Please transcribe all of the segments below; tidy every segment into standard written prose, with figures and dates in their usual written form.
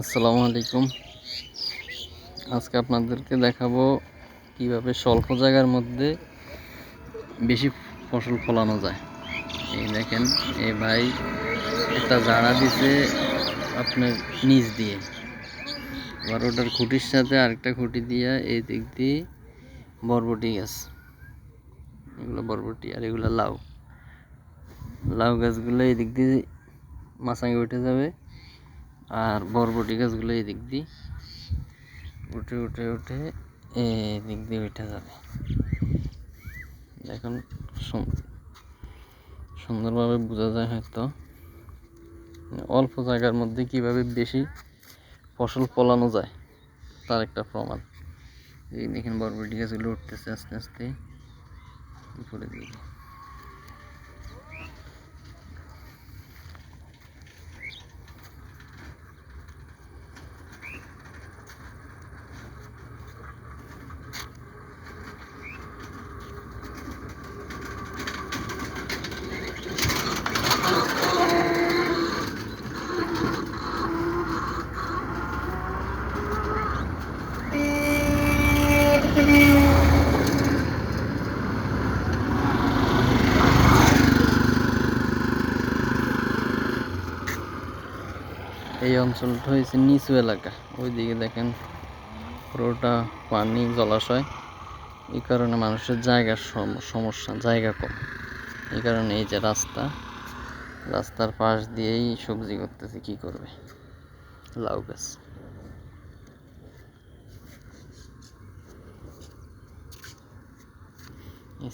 আসসালামু আলাইকুম। আজকে আপনাদেরকে দেখাবো কিভাবে স্বল্প জায়গার মধ্যে বেশি ফসল ফলানো যায়। এই দেখেন, এই ভাই একটা জাড়া দিছে আপনার নিচ দিয়ে, আবার ওটার খুঁটির সাথে আরেকটা খুঁটি দিয়া এই দিক দিয়ে বরবটি গাছ, এগুলো বরবটি আর এগুলো লাউ গাছগুলো এই দিক দিয়ে মাচাঙ্গে উঠে যাবে, আর বরবটি গাছগুলো এই দিক দিয়ে উঠে উঠে উঠে এই দিক দিয়ে উঠে যাবে। এখন সুন্দরভাবে বোঝা যায় হয়তো অল্প জায়গার মধ্যে কিভাবে বেশি ফসল ফলানো যায় তার একটা প্রমাণ। এই দেখেন বরবটি গাছগুলো উঠতেছে আস্তে আস্তে উপরে দিকে। এই অঞ্চলটা হয়েছে নিচু এলাকা, ওইদিকে দেখেন পুরোটা পানি জলাশয়। এই কারণে মানুষের জায়গার সমস্যা, জায়গা কম। এই কারণে এই যে রাস্তার পাশ দিয়েই সবজি করতেছে, কি করবে, লাউ গাছ।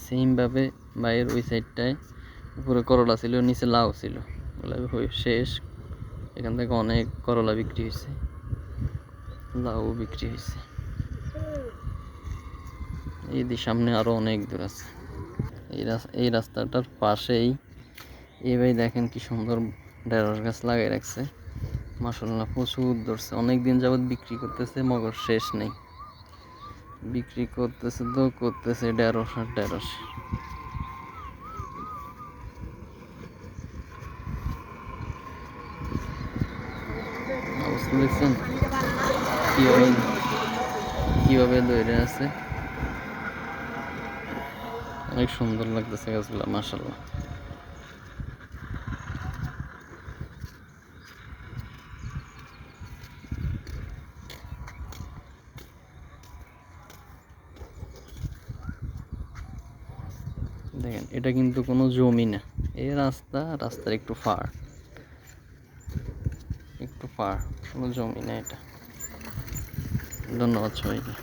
সেমভাবে বাইরের ওই সাইডটায় উপরে করলা ছিল, নিচে লাউ ছিল, শেষ। এখান থেকে অনেক করলা বিক্রি হয়েছে, লাউ বিক্রি হয়েছে। এই সামনে আরো অনেক দূর আছে। এই রাস্তাটার পাশেই এই ভাই দেখেন কি সুন্দর ঢেঁড়স গাছ লাগাই রাখছে, মাশাআল্লাহ প্রচুর ধরছে। অনেকদিন যাবৎ বিক্রি করতেছে, মগর শেষ নেই। বিক্রি করতেছে তো করতেছে ঢেঁড়স আর ঢেঁড়স। অবস্থা দেখছেন কিভাবে দৌড়ে আছে। অনেক সুন্দর লাগতেছে গাছগুলা, মাশাআল্লাহ। দেখেন, এটা কিন্তু কোনো জমি না, এই রাস্তার একটু ফার, কোনো জমি না এটা। ধন্যবাদ সবাইকে।